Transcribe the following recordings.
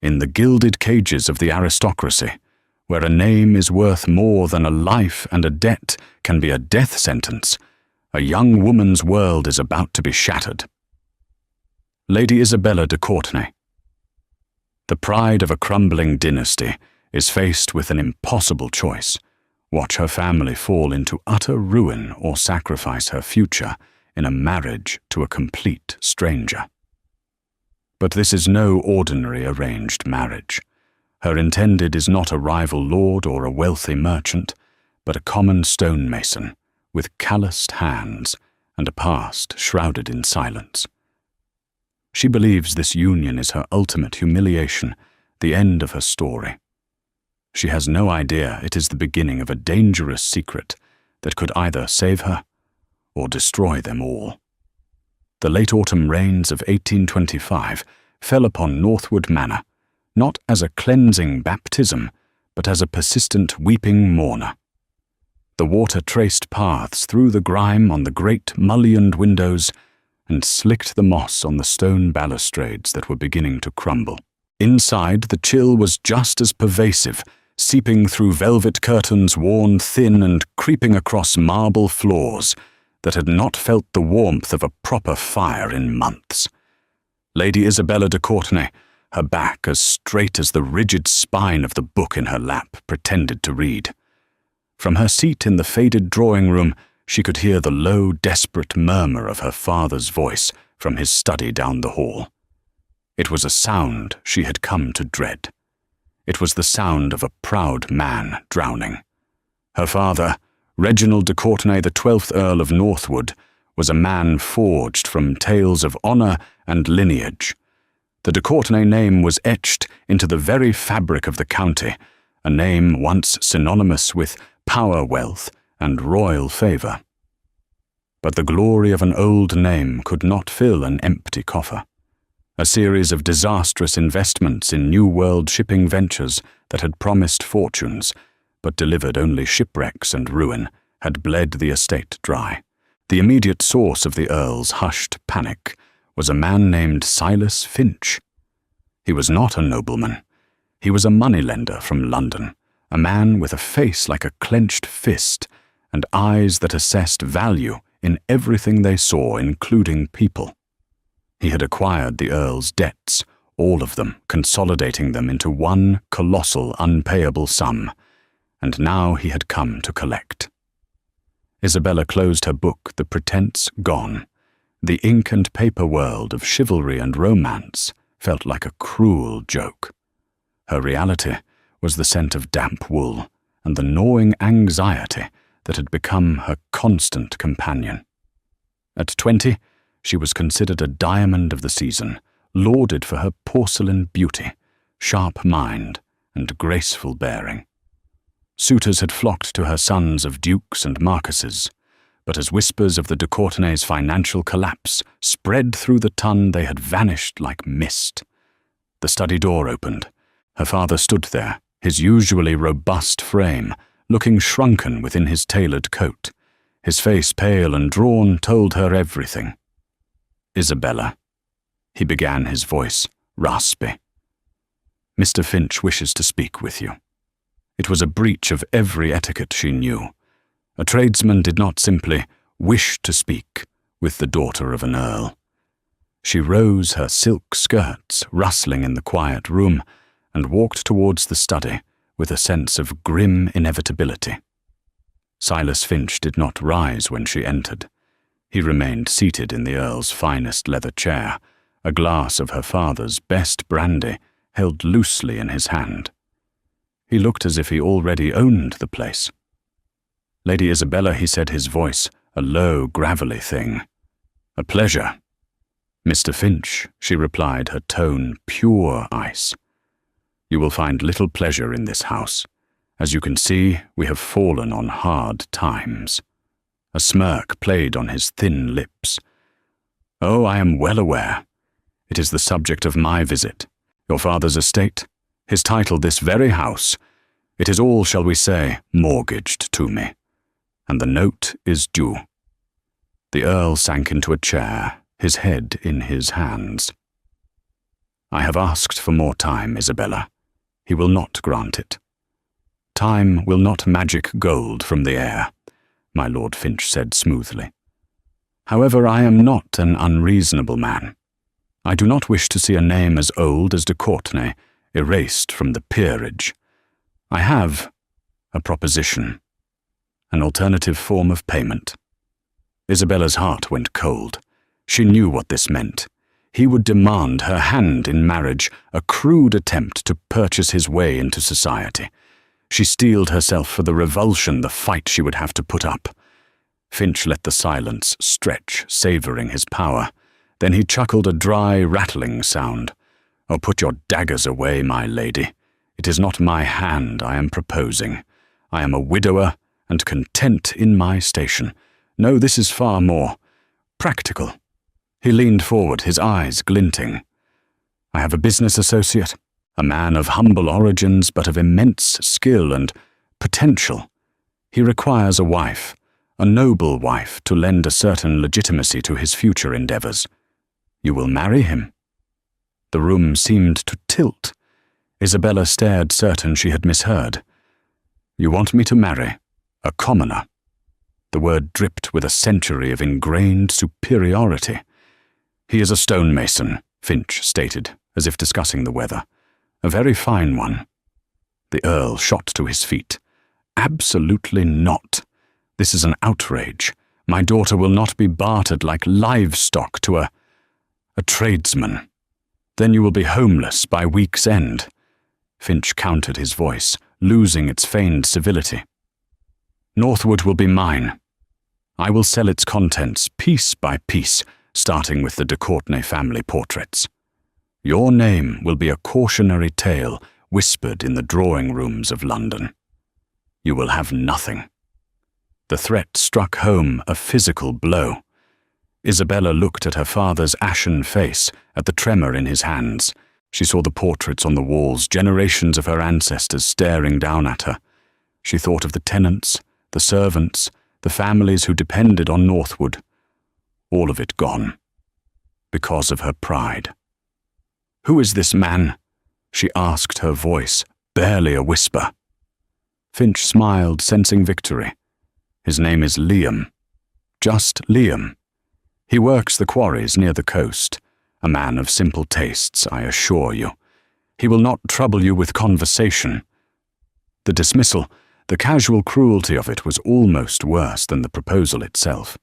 In the gilded cages of the aristocracy, where a name is worth more than a life and a debt can be a death sentence, a young woman's world is about to be shattered. Lady Isabella de Courtenay. The pride of a crumbling dynasty is faced with an impossible choice: watch her family fall into utter ruin or sacrifice her future in a marriage to a complete stranger. But this is no ordinary arranged marriage. Her intended is not a rival lord or a wealthy merchant, but a common stonemason with calloused hands and a past shrouded in silence. She believes this union is her ultimate humiliation, the end of her story. She has no idea it is the beginning of a dangerous secret that could either save her or destroy them all. The late autumn rains of 1825 fell upon Northwood Manor, not as a cleansing baptism, but as a persistent weeping mourner. The water traced paths through the grime on the great mullioned windows and slicked the moss on the stone balustrades that were beginning to crumble. Inside, the chill was just as pervasive, seeping through velvet curtains worn thin and creeping across marble floors that had not felt the warmth of a proper fire in months. Lady Isabella de Courtenay, her back as straight as the rigid spine of the book in her lap, pretended to read. From her seat in the faded drawing-room, she could hear the low, desperate murmur of her father's voice from his study down the hall. It was a sound she had come to dread. It was the sound of a proud man drowning. Her father, Reginald de Courtenay, the 12th Earl of Northwood, was a man forged from tales of honour and lineage. The de Courtenay name was etched into the very fabric of the county, a name once synonymous with power, wealth, and royal favour. But the glory of an old name could not fill an empty coffer. A series of disastrous investments in New World shipping ventures that had promised fortunes, but delivered only shipwrecks and ruin, had bled the estate dry. The immediate source of the Earl's hushed panic was a man named Silas Finch. He was not a nobleman. He was a moneylender from London, a man with a face like a clenched fist and eyes that assessed value in everything they saw, including people. He had acquired the Earl's debts, all of them, consolidating them into one colossal unpayable sum, and now he had come to collect. Isabella closed her book, the pretense gone. The ink and paper world of chivalry and romance felt like a cruel joke. Her reality was the scent of damp wool and the gnawing anxiety that had become her constant companion. At 20, she was considered a diamond of the season, lauded for her porcelain beauty, sharp mind, and graceful bearing. Suitors had flocked to her sons of dukes and marquises, but as whispers of the de Courtenay's financial collapse spread through the ton, they had vanished like mist. The study door opened. Her father stood there, his usually robust frame, looking shrunken within his tailored coat. His face, pale and drawn, told her everything. "Isabella," he began, his voice raspy. "Mr. Finch wishes to speak with you." It was a breach of every etiquette she knew. A tradesman did not simply wish to speak with the daughter of an earl. She rose, her silk skirts rustling in the quiet room, and walked towards the study with a sense of grim inevitability. Silas Finch did not rise when she entered. He remained seated in the Earl's finest leather chair, a glass of her father's best brandy held loosely in his hand. He looked as if he already owned the place. "Lady Isabella," he said, his voice a low, gravelly thing. "A pleasure." "Mr. Finch," she replied, her tone pure ice. "You will find little pleasure in this house. As you can see, we have fallen on hard times." A smirk played on his thin lips. "Oh, I am well aware. It is the subject of my visit. Your father's estate, his title, this very house. It is all, shall we say, mortgaged to me. And the note is due." The Earl sank into a chair, his head in his hands. I have asked for more time, Isabella. He will not grant it. Time will not magic gold from the air, my Lord Finch said smoothly. However, I am not an unreasonable man. I do not wish to see a name as old as de Courtenay erased from the peerage. I have a proposition, an alternative form of payment. Isabella's heart went cold. She knew what this meant. He would demand her hand in marriage, a crude attempt to purchase his way into society. She steeled herself for the revulsion, the fight she would have to put up. Finch let the silence stretch, savouring his power. Then he chuckled a dry, rattling sound. "Oh, put your daggers away, my lady. It is not my hand I am proposing. I am a widower and content in my station. No, this is far more practical." He leaned forward, his eyes glinting. "I have a business associate, a man of humble origins but of immense skill and potential. He requires a wife, a noble wife, to lend a certain legitimacy to his future endeavours. You will marry him?" The room seemed to tilt. Isabella stared, certain she had misheard. "You want me to marry a commoner?" The word dripped with a century of ingrained superiority. "He is a stonemason," Finch stated, as if discussing the weather. "A very fine one." The Earl shot to his feet. "Absolutely not. This is an outrage. My daughter will not be bartered like livestock to a tradesman. Then you will be homeless by week's end." Finch countered his voice, losing its feigned civility. "Northwood will be mine. I will sell its contents piece by piece, starting with the de Courtenay family portraits. Your name will be a cautionary tale whispered in the drawing rooms of London. You will have nothing." The threat struck home, a physical blow. Isabella looked at her father's ashen face, at the tremor in his hands. She saw the portraits on the walls, generations of her ancestors staring down at her. She thought of the tenants, the servants, the families who depended on Northwood. All of it gone. Because of her pride. "Who is this man?" she asked, her voice barely a whisper. Finch smiled, sensing victory. "His name is Liam. Just Liam. He works the quarries near the coast. A man of simple tastes, I assure you. He will not trouble you with conversation." The dismissal, the casual cruelty of it, was almost worse than the proposal itself.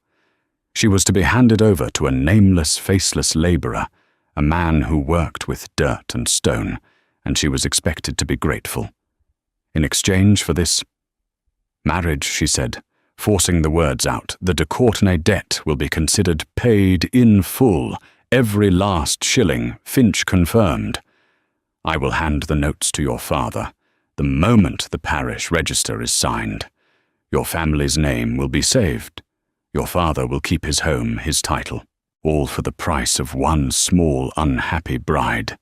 She was to be handed over to a nameless, faceless labourer, a man who worked with dirt and stone, and she was expected to be grateful. In exchange for this marriage, she said, forcing the words out, "the de Courtenay debt will be considered paid in full, every last shilling," Finch confirmed. "I will hand the notes to your father the moment the parish register is signed. Your family's name will be saved. Your father will keep his home, his title, all for the price of one small, unhappy bride."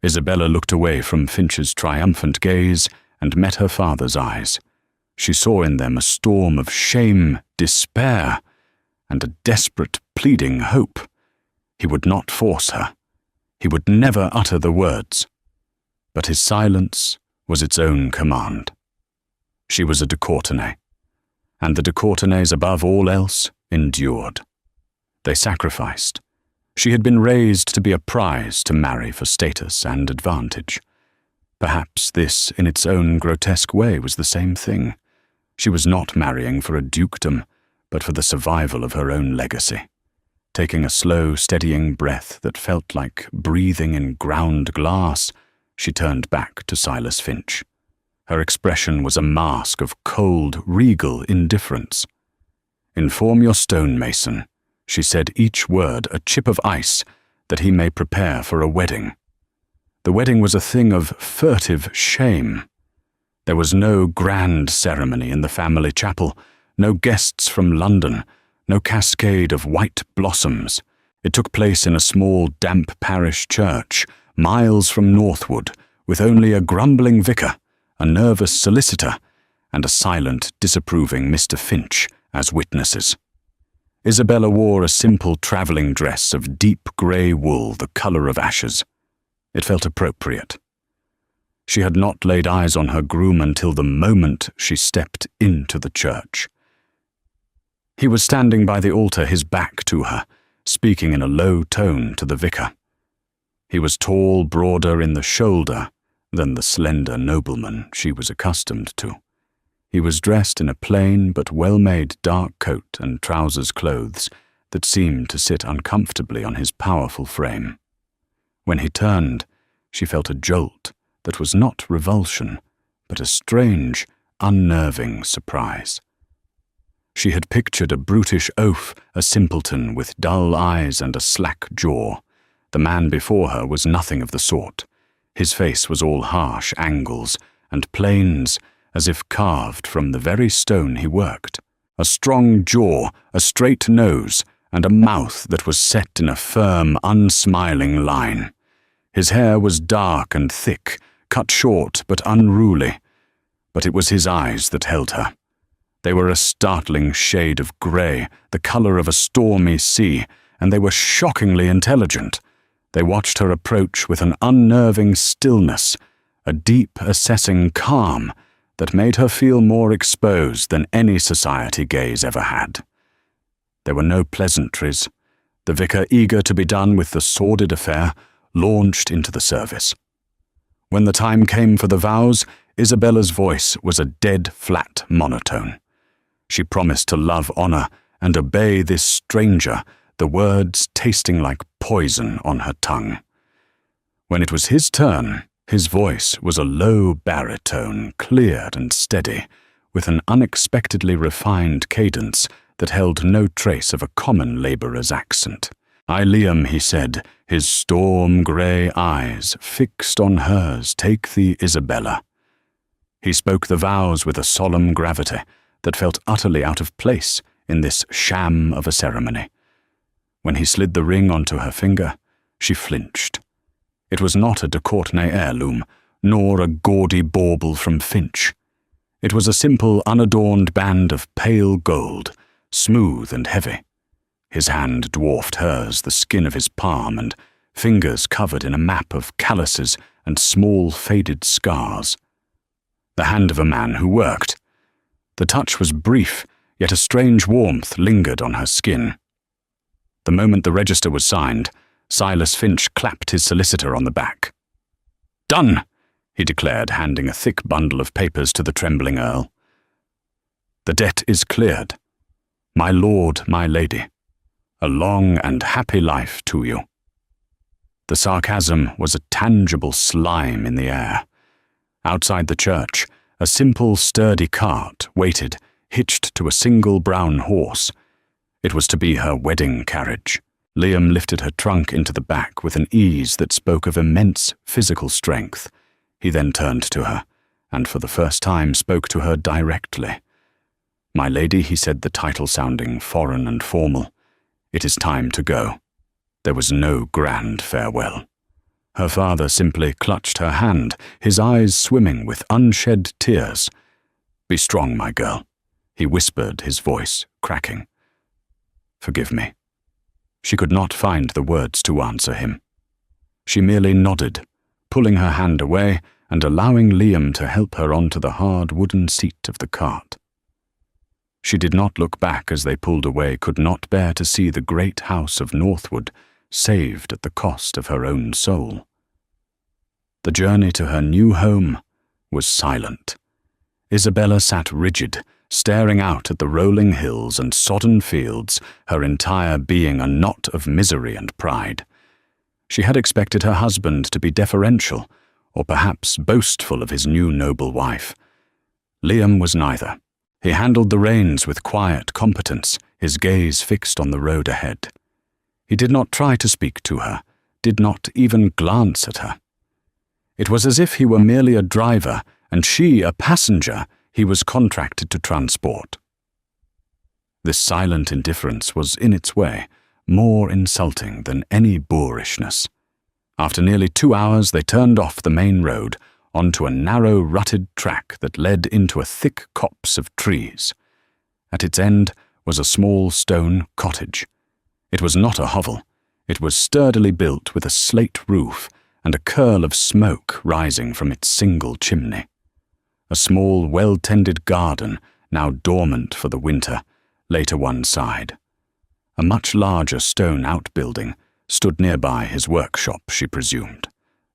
Isabella looked away from Finch's triumphant gaze and met her father's eyes. She saw in them a storm of shame, despair, and a desperate, pleading hope. He would not force her. He would never utter the words. But his silence was its own command. She was a de Courtenay, and the de Courtenays, above all else, endured. They sacrificed. She had been raised to be a prize to marry for status and advantage. Perhaps this, in its own grotesque way, was the same thing. She was not marrying for a dukedom, but for the survival of her own legacy. Taking a slow, steadying breath that felt like breathing in ground glass, she turned back to Silas Finch. Her expression was a mask of cold, regal indifference. "Inform your stonemason," she said, each word a chip of ice, "that he may prepare for a wedding." The wedding was a thing of furtive shame. There was no grand ceremony in the family chapel, no guests from London, no cascade of white blossoms. It took place in a small, damp parish church, miles from Northwood, with only a grumbling vicar, a nervous solicitor, and a silent, disapproving Mr. Finch as witnesses. Isabella wore a simple travelling dress of deep grey wool, the colour of ashes. It felt appropriate. She had not laid eyes on her groom until the moment she stepped into the church. He was standing by the altar, his back to her, speaking in a low tone to the vicar. He was tall, broader in the shoulder than the slender nobleman she was accustomed to. He was dressed in a plain but well-made dark coat and trousers clothes that seemed to sit uncomfortably on his powerful frame. When he turned, she felt a jolt that was not revulsion, but a strange, unnerving surprise. She had pictured a brutish oaf, a simpleton with dull eyes and a slack jaw. The man before her was nothing of the sort. His face was all harsh angles and planes, as if carved from the very stone he worked. A strong jaw, a straight nose, and a mouth that was set in a firm, unsmiling line. His hair was dark and thick, cut short but unruly, but it was his eyes that held her. They were a startling shade of grey, the colour of a stormy sea, and they were shockingly intelligent. They watched her approach with an unnerving stillness, a deep, assessing calm that made her feel more exposed than any society gaze ever had. There were no pleasantries. The vicar, eager to be done with the sordid affair, launched into the service. When the time came for the vows, Isabella's voice was a dead, flat monotone. She promised to love, honour, and obey this stranger, the words tasting like poison on her tongue. When it was his turn, his voice was a low baritone, clear and steady, with an unexpectedly refined cadence that held no trace of a common labourer's accent. "I, Liam," he said, his storm-grey eyes fixed on hers, "take thee, Isabella." He spoke the vows with a solemn gravity that felt utterly out of place in this sham of a ceremony. When he slid the ring onto her finger, she flinched. It was not a de Courtenay heirloom, nor a gaudy bauble from Finch. It was a simple, unadorned band of pale gold, smooth and heavy. His hand dwarfed hers, the skin of his palm, and fingers covered in a map of calluses and small faded scars. The hand of a man who worked. The touch was brief, yet a strange warmth lingered on her skin. The moment the register was signed, Silas Finch clapped his solicitor on the back. "Done!" he declared, handing a thick bundle of papers to the trembling Earl. "The debt is cleared. My lord, my lady, a long and happy life to you." The sarcasm was a tangible slime in the air. Outside the church, a simple, sturdy cart waited, hitched to a single brown horse. It was to be her wedding carriage. Liam lifted her trunk into the back with an ease that spoke of immense physical strength. He then turned to her, and for the first time spoke to her directly. "My lady," he said, the title sounding foreign and formal, "it is time to go." There was no grand farewell. Her father simply clutched her hand, his eyes swimming with unshed tears. "Be strong, my girl," he whispered, his voice cracking. "Forgive me." She could not find the words to answer him. She merely nodded, pulling her hand away and allowing Liam to help her onto the hard wooden seat of the cart. She did not look back as they pulled away, could not bear to see the great house of Northwood saved at the cost of her own soul. The journey to her new home was silent. Isabella sat rigid, staring out at the rolling hills and sodden fields, her entire being a knot of misery and pride. She had expected her husband to be deferential, or perhaps boastful of his new noble wife. Liam was neither. He handled the reins with quiet competence, his gaze fixed on the road ahead. He did not try to speak to her, did not even glance at her. It was as if he were merely a driver, and she a passenger he was contracted to transport. This silent indifference was, in its way, more insulting than any boorishness. After nearly 2 hours, they turned off the main road onto a narrow, rutted track that led into a thick copse of trees. At its end was a small stone cottage. It was not a hovel. It was sturdily built with a slate roof and a curl of smoke rising from its single chimney. A small, well-tended garden, now dormant for the winter, lay to one side. A much larger stone outbuilding stood nearby his workshop, she presumed.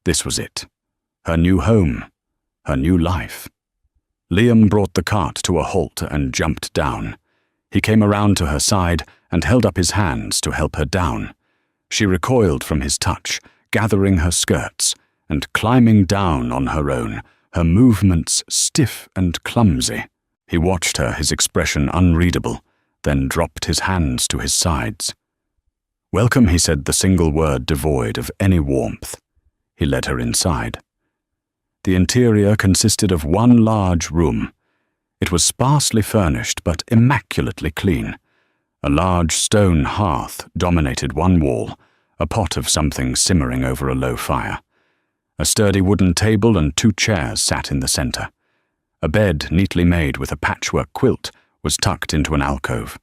This was it. Her new home. Her new life. Liam brought the cart to a halt and jumped down. He came around to her side and held up his hands to help her down. She recoiled from his touch, gathering her skirts, and climbing down on her own, her movements stiff and clumsy. He watched her, his expression unreadable, then dropped his hands to his sides. "Welcome," he said, the single word devoid of any warmth. He led her inside. The interior consisted of one large room. It was sparsely furnished but immaculately clean. A large stone hearth dominated one wall, a pot of something simmering over a low fire. A sturdy wooden table and 2 chairs sat in the center. A bed, neatly made with a patchwork quilt, was tucked into an alcove.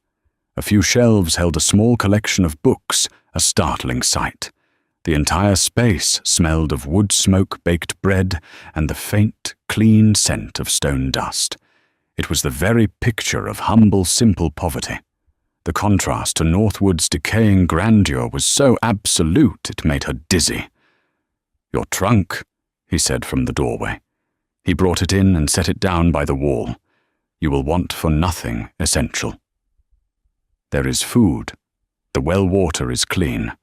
A few shelves held a small collection of books, a startling sight. The entire space smelled of wood smoke, baked bread, and the faint, clean scent of stone dust. It was the very picture of humble, simple poverty. The contrast to Northwood's decaying grandeur was so absolute it made her dizzy. "Your trunk," he said from the doorway. He brought it in and set it down by the wall. "You will want for nothing essential. There is food. The well water is clean.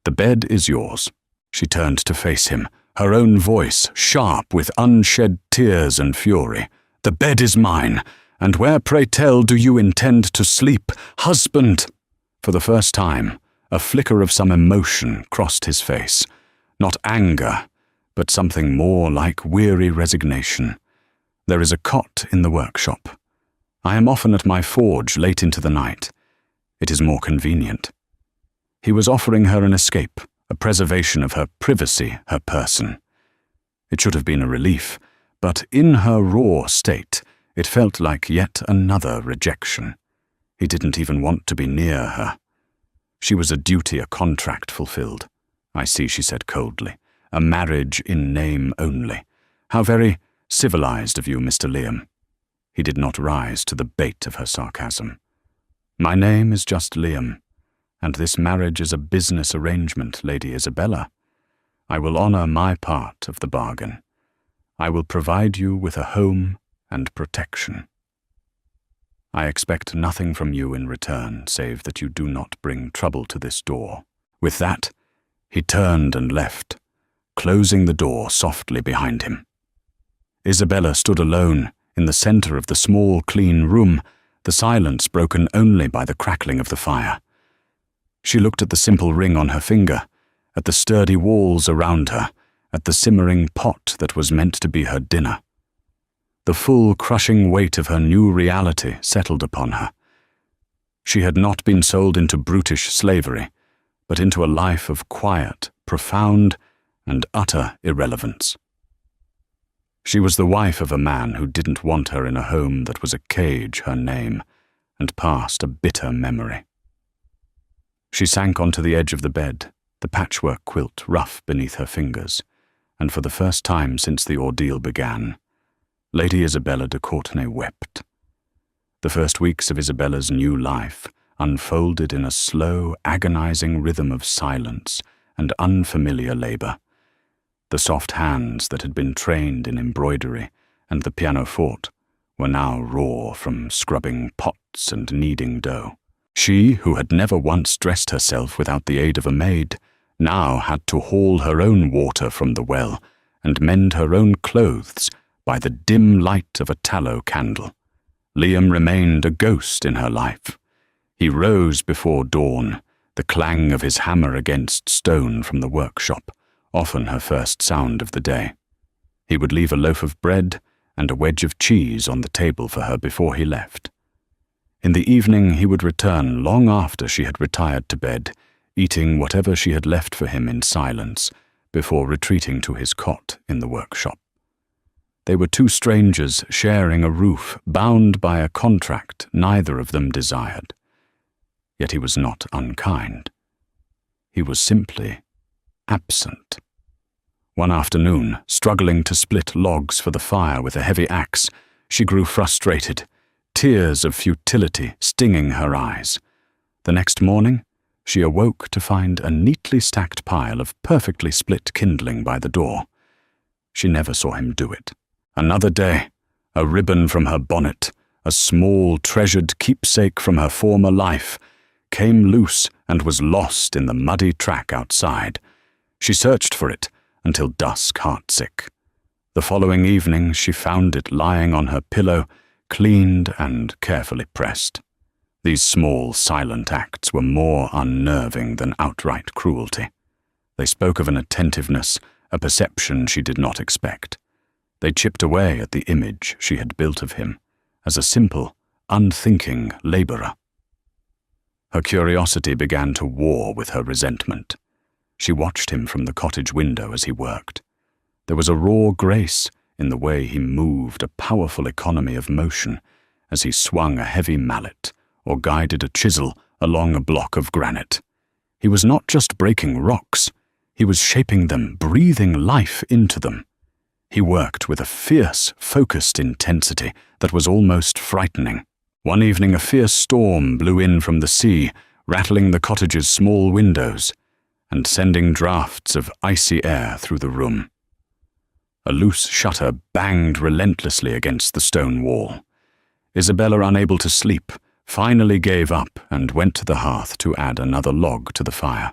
The bed is yours." She turned to face him, her own voice sharp with unshed tears and fury. "The bed is mine, and where, pray tell, do you intend to sleep, husband?" For the first time, a flicker of some emotion crossed his face. Not anger, but something more like weary resignation. "There is a cot in the workshop. I am often at my forge late into the night. It is more convenient." He was offering her an escape, a preservation of her privacy, her person. It should have been a relief, but in her raw state, it felt like yet another rejection. He didn't even want to be near her. She was a duty, a contract fulfilled. "I see," she said coldly. "A marriage in name only. How very civilized of you, Mr. Liam." He did not rise to the bait of her sarcasm. "My name is just Liam, and this marriage is a business arrangement, Lady Isabella. I will honor my part of the bargain. I will provide you with a home and protection. I expect nothing from you in return, save that you do not bring trouble to this door." With that, he turned and left, closing the door softly behind him. Isabella stood alone in the center of the small, clean room, the silence broken only by the crackling of the fire. She looked at the simple ring on her finger, at the sturdy walls around her, at the simmering pot that was meant to be her dinner. The full, crushing weight of her new reality settled upon her. She had not been sold into brutish slavery, but into a life of quiet, profound, and utter irrelevance. She was the wife of a man who didn't want her in a home that was a cage, her name, and past a bitter memory. She sank onto the edge of the bed, the patchwork quilt rough beneath her fingers, and for the first time since the ordeal began, Lady Isabella de Courtenay wept. The first weeks of Isabella's new life unfolded in a slow, agonizing rhythm of silence and unfamiliar labor. The soft hands that had been trained in embroidery and the pianoforte were now raw from scrubbing pots and kneading dough. She, who had never once dressed herself without the aid of a maid, now had to haul her own water from the well and mend her own clothes by the dim light of a tallow candle. Liam remained a ghost in her life. He rose before dawn, the clang of his hammer against stone from the workshop, often her first sound of the day. He would leave a loaf of bread and a wedge of cheese on the table for her before he left. In the evening he would return long after she had retired to bed, eating whatever she had left for him in silence, before retreating to his cot in the workshop. They were two strangers sharing a roof, bound by a contract neither of them desired. Yet he was not unkind. He was simply absent. One afternoon, struggling to split logs for the fire with a heavy axe, she grew frustrated, tears of futility stinging her eyes. The next morning, she awoke to find a neatly stacked pile of perfectly split kindling by the door. She never saw him do it. Another day, a ribbon from her bonnet, a small treasured keepsake from her former life, came loose and was lost in the muddy track outside. She searched for it until dusk, heartsick. The following evening she found it lying on her pillow, cleaned and carefully pressed. These small, silent acts were more unnerving than outright cruelty. They spoke of an attentiveness, a perception she did not expect. They chipped away at the image she had built of him, as a simple, unthinking labourer. Her curiosity began to war with her resentment. She watched him from the cottage window as he worked. There was a raw grace in the way he moved, a powerful economy of motion, as he swung a heavy mallet or guided a chisel along a block of granite. He was not just breaking rocks, he was shaping them, breathing life into them. He worked with a fierce, focused intensity that was almost frightening. One evening a fierce storm blew in from the sea, rattling the cottage's small windows and sending draughts of icy air through the room. A loose shutter banged relentlessly against the stone wall. Isabella, unable to sleep, finally gave up and went to the hearth to add another log to the fire.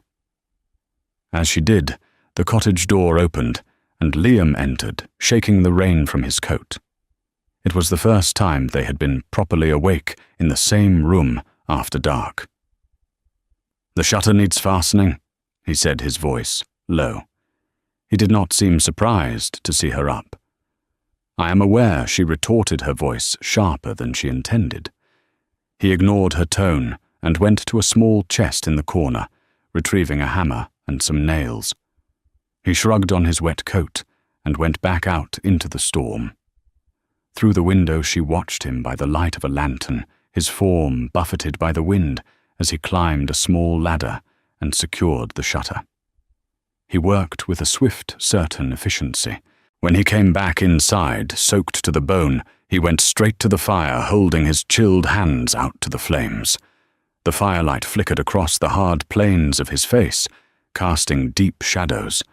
As she did, the cottage door opened, and Liam entered, shaking the rain from his coat. It was the first time they had been properly awake in the same room after dark. "The shutter needs fastening," he said, his voice low. He did not seem surprised to see her up. "I am aware," she retorted, her voice sharper than she intended. He ignored her tone and went to a small chest in the corner, retrieving a hammer and some nails. He shrugged on his wet coat and went back out into the storm. Through the window she watched him by the light of a lantern, his form buffeted by the wind as he climbed a small ladder and secured the shutter. He worked with a swift, certain efficiency. When he came back inside, soaked to the bone, he went straight to the fire, holding his chilled hands out to the flames. The firelight flickered across the hard planes of his face, casting deep shadows.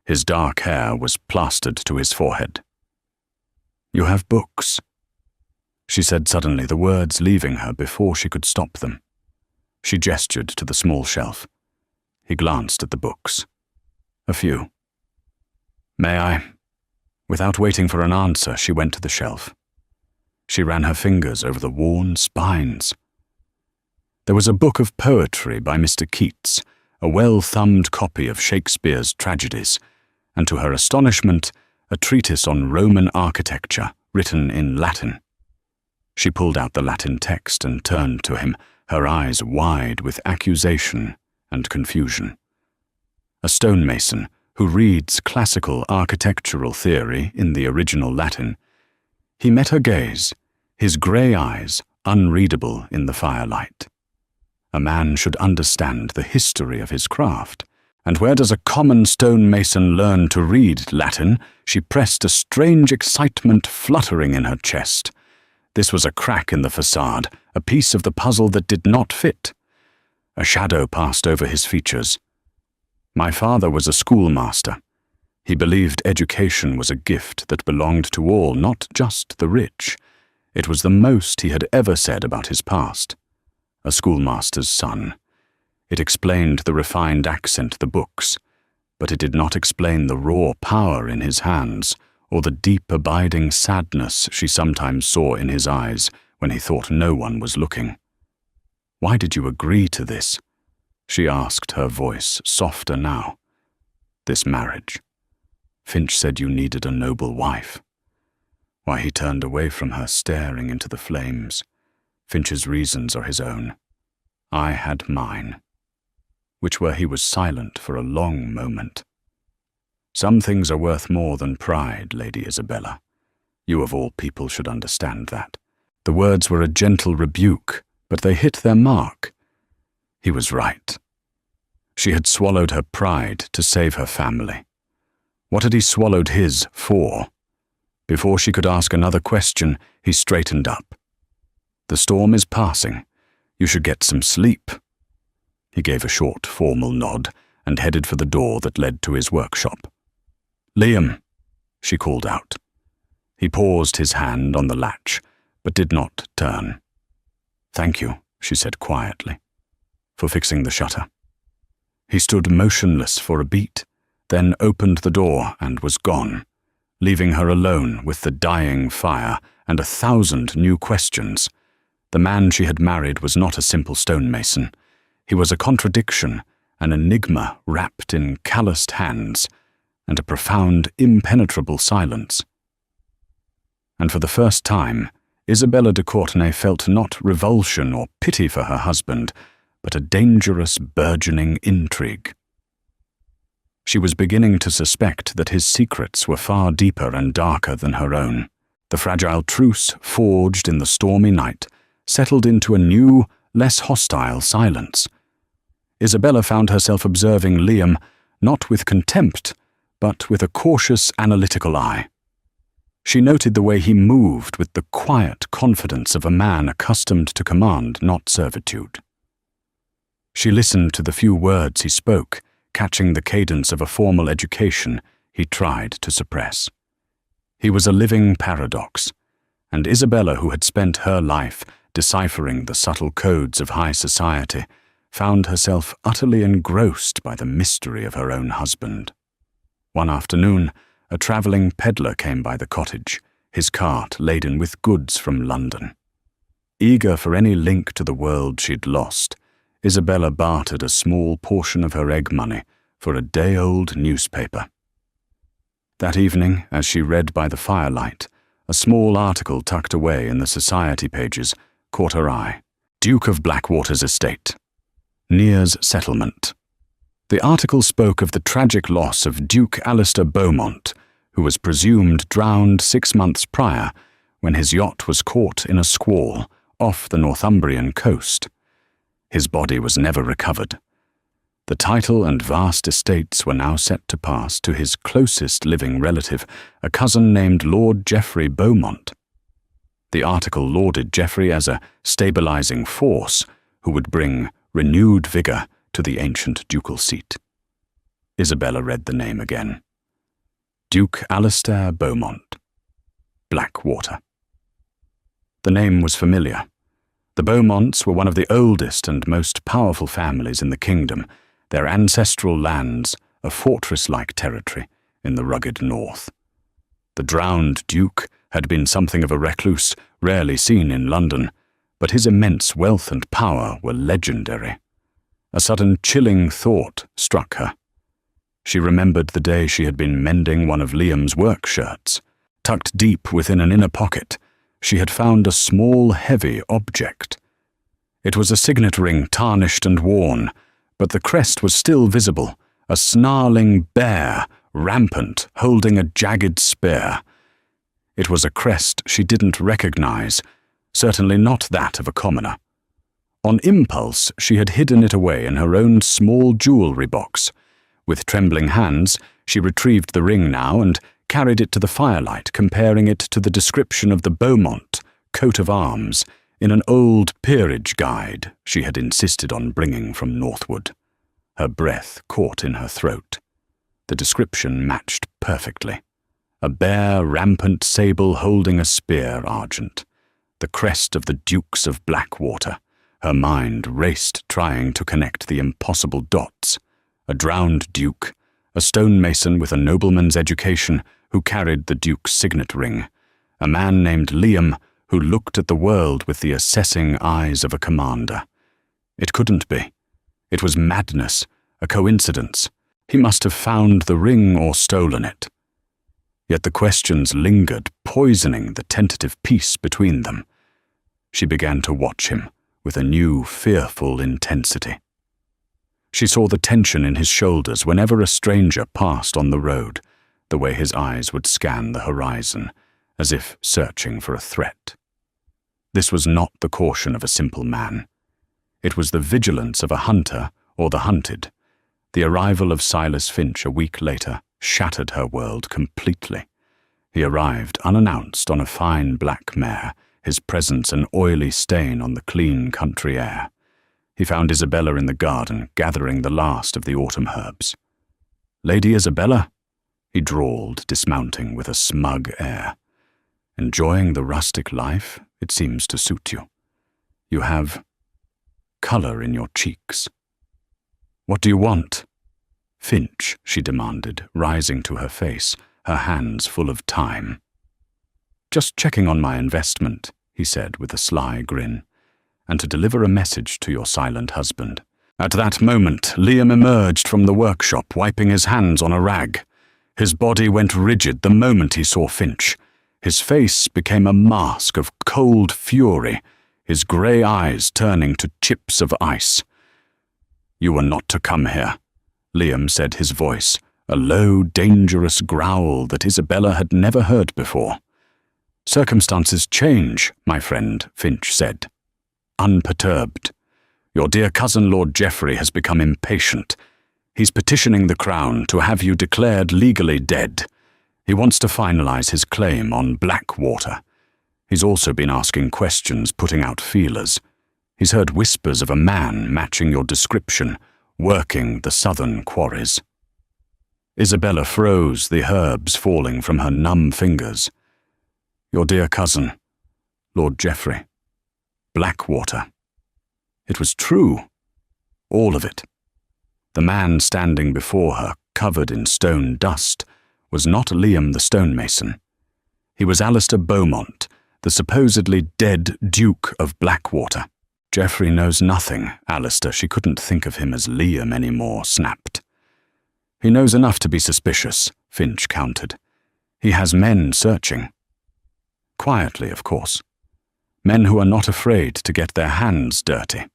His dark hair was plastered to his forehead. "You have books," she said suddenly, the words leaving her before she could stop them. She gestured to the small shelf. He glanced at the books. "A few." "May I?" Without waiting for an answer, she went to the shelf. She ran her fingers over the worn spines. There was a book of poetry by Mr. Keats, a well-thumbed copy of Shakespeare's tragedies, and to her astonishment, a treatise on Roman architecture, written in Latin. She pulled out the Latin text and turned to him, her eyes wide with accusation and confusion. A stonemason who reads classical architectural theory in the original Latin, he met her gaze, his grey eyes unreadable in the firelight. A man should understand the history of his craft, and where does a common stonemason learn to read Latin? She pressed a strange excitement fluttering in her chest. This was a crack in the facade, a piece of the puzzle that did not fit. A shadow passed over his features. "My father was a schoolmaster. He believed education was a gift that belonged to all, not just the rich. It was the most he had ever said about his past. A schoolmaster's son. It explained the refined accent, the books, but it did not explain the raw power in his hands, or the deep abiding sadness she sometimes saw in his eyes when he thought no one was looking. Why did you agree to this?" she asked, her voice softer now. "This marriage. Finch said you needed a noble wife." Why, he turned away from her, staring into the flames. Finch's reasons are his own. I had mine. Which were he was silent for a long moment. "Some things are worth more than pride, Lady Isabella. You of all people should understand that." The words were a gentle rebuke, but they hit their mark. He was right. She had swallowed her pride to save her family. What had he swallowed his for? Before she could ask another question, he straightened up. "The storm is passing. You should get some sleep." He gave a short, formal nod and headed for the door that led to his workshop. "Liam," she called out. He paused his hand on the latch, but did not turn. "Thank you," she said quietly, "for fixing the shutter." He stood motionless for a beat, then opened the door and was gone, leaving her alone with the dying fire and 1,000 new questions. The man she had married was not a simple stonemason. He was a contradiction, an enigma wrapped in calloused hands, and a profound, impenetrable silence. And for the first time, Isabella de Courtenay felt not revulsion or pity for her husband, but a dangerous, burgeoning intrigue. She was beginning to suspect that his secrets were far deeper and darker than her own. The fragile truce, forged in the stormy night, settled into a new, less hostile silence. Isabella found herself observing Liam not with contempt, but with a cautious, analytical eye. She noted the way he moved with the quiet confidence of a man accustomed to command, not servitude. She listened to the few words he spoke, catching the cadence of a formal education he tried to suppress. He was a living paradox, and Isabella, who had spent her life deciphering the subtle codes of high society, found herself utterly engrossed by the mystery of her own husband. One afternoon, a travelling peddler came by the cottage, his cart laden with goods from London. Eager for any link to the world she'd lost, Isabella bartered a small portion of her egg money for a day-old newspaper. That evening, as she read by the firelight, a small article tucked away in the society pages caught her eye. Duke of Blackwater's estate. Near's settlement. The article spoke of the tragic loss of Duke Alistair Beaumont, who was presumed drowned 6 months prior when his yacht was caught in a squall off the Northumbrian coast. His body was never recovered. The title and vast estates were now set to pass to his closest living relative, a cousin named Lord Geoffrey Beaumont. The article lauded Geoffrey as a stabilizing force who would bring renewed vigor to the ancient ducal seat. Isabella read the name again. Duke Alistair Beaumont. Blackwater. The name was familiar. The Beaumonts were one of the oldest and most powerful families in the kingdom, their ancestral lands a fortress-like territory in the rugged north. The drowned duke had been something of a recluse, rarely seen in London, but his immense wealth and power were legendary. A sudden chilling thought struck her. She remembered the day she had been mending one of Liam's work shirts. Tucked deep within an inner pocket, she had found a small, heavy object. It was a signet ring, tarnished and worn, but the crest was still visible, a snarling bear, rampant, holding a jagged spear. It was a crest she didn't recognize, certainly not that of a commoner. On impulse, she had hidden it away in her own small jewelry box. With trembling hands, she retrieved the ring now and carried it to the firelight, comparing it to the description of the Beaumont coat of arms in an old peerage guide she had insisted on bringing from Northwood. Her breath caught in her throat. The description matched perfectly. A bare, rampant sable holding a spear argent. The crest of the Dukes of Blackwater. Her mind raced, trying to connect the impossible dots. A drowned duke, a stonemason with a nobleman's education who carried the duke's signet ring, a man named Liam who looked at the world with the assessing eyes of a commander. It couldn't be. It was madness, a coincidence. He must have found the ring or stolen it. Yet the questions lingered, poisoning the tentative peace between them. She began to watch him with a new, fearful intensity. She saw the tension in his shoulders whenever a stranger passed on the road, the way his eyes would scan the horizon, as if searching for a threat. This was not the caution of a simple man. It was the vigilance of a hunter or the hunted. The arrival of Silas Finch a week later shattered her world completely. He arrived unannounced on a fine black mare, his presence an oily stain on the clean country air. He found Isabella in the garden, gathering the last of the autumn herbs. "Lady Isabella?" he drawled, dismounting with a smug air. "Enjoying the rustic life? It seems to suit you. You have colour in your cheeks." "What do you want?" "Finch," she demanded, rising to her face, her hands full of thyme. "Just checking on my investment," he said with a sly grin, "and to deliver a message to your silent husband." At that moment, Liam emerged from the workshop, wiping his hands on a rag. His body went rigid the moment he saw Finch. His face became a mask of cold fury, his grey eyes turning to chips of ice. "You were not to come here," Liam said, his voice a low, dangerous growl that Isabella had never heard before. "Circumstances change, my friend," Finch said, unperturbed. "Your dear cousin Lord Geoffrey has become impatient. He's petitioning the Crown to have you declared legally dead. He wants to finalize his claim on Blackwater. He's also been asking questions, putting out feelers. He's heard whispers of a man matching your description, working the southern quarries." Isabella froze, the herbs falling from her numb fingers. "Your dear cousin, Lord Geoffrey. Blackwater." It was true. All of it. The man standing before her, covered in stone dust, was not Liam the stonemason. He was Alistair Beaumont, the supposedly dead Duke of Blackwater. "Geoffrey knows nothing, Alistair." She couldn't think of him as Liam anymore, snapped. "He knows enough to be suspicious," Finch countered. "He has men searching. Quietly, of course. Men who are not afraid to get their hands dirty.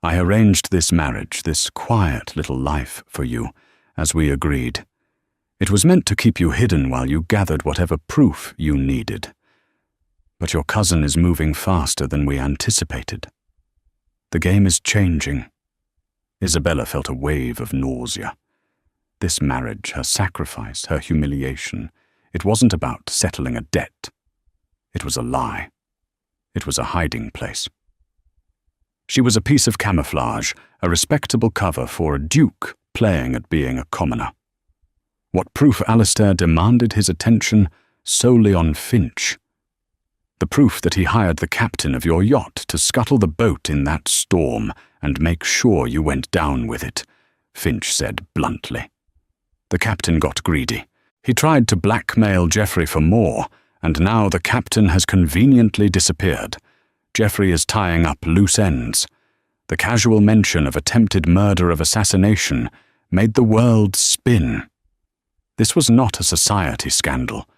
I arranged this marriage, this quiet little life for you, as we agreed. It was meant to keep you hidden while you gathered whatever proof you needed. But your cousin is moving faster than we anticipated. The game is changing." Isabella felt a wave of nausea. This marriage, her sacrifice, her humiliation, it wasn't about settling a debt. It was a lie. It was a hiding place. She was a piece of camouflage, a respectable cover for a duke playing at being a commoner. What proof Alistair demanded his attention solely on Finch? The proof that he hired the captain of your yacht to scuttle the boat in that storm and make sure you went down with it, Finch said bluntly. The captain got greedy. He tried to blackmail Geoffrey for more, and now the captain has conveniently disappeared. Geoffrey is tying up loose ends. The casual mention of attempted murder of assassination made the world spin. This was not a society scandal.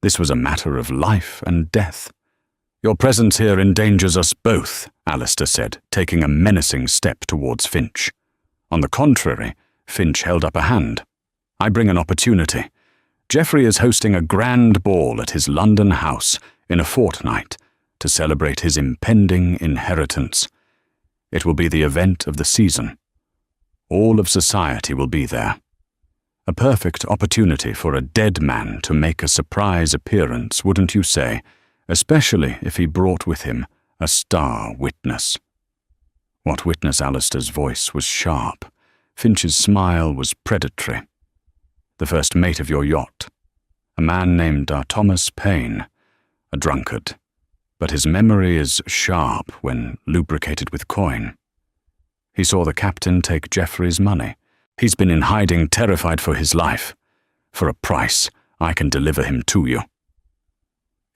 This was a matter of life and death. "Your presence here endangers us both," Alistair said, taking a menacing step towards Finch. On the contrary, Finch held up a hand. "I bring an opportunity. Geoffrey is hosting a grand ball at his London house in a fortnight to celebrate his impending inheritance. It will be the event of the season. All of society will be there. A perfect opportunity for a dead man to make a surprise appearance, wouldn't you say, especially if he brought with him a star witness." What witness? Alistair's voice was sharp. Finch's smile was predatory. "The first mate of your yacht. A man named Thomas Paine, a drunkard. But his memory is sharp when lubricated with coin. He saw the captain take Geoffrey's money. He's been in hiding, terrified for his life. For a price, I can deliver him to you."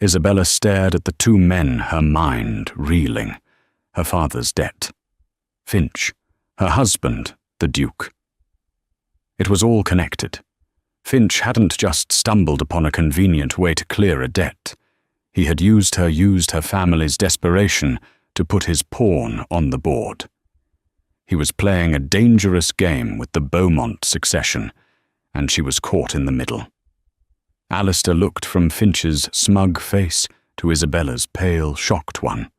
Isabella stared at the two men, her mind reeling. Her father's debt. Finch. Her husband, the Duke. It was all connected. Finch hadn't just stumbled upon a convenient way to clear a debt. He had used her family's desperation to put his pawn on the board. He was playing a dangerous game with the Beaumont succession, and she was caught in the middle. Alistair looked from Finch's smug face to Isabella's pale, shocked one.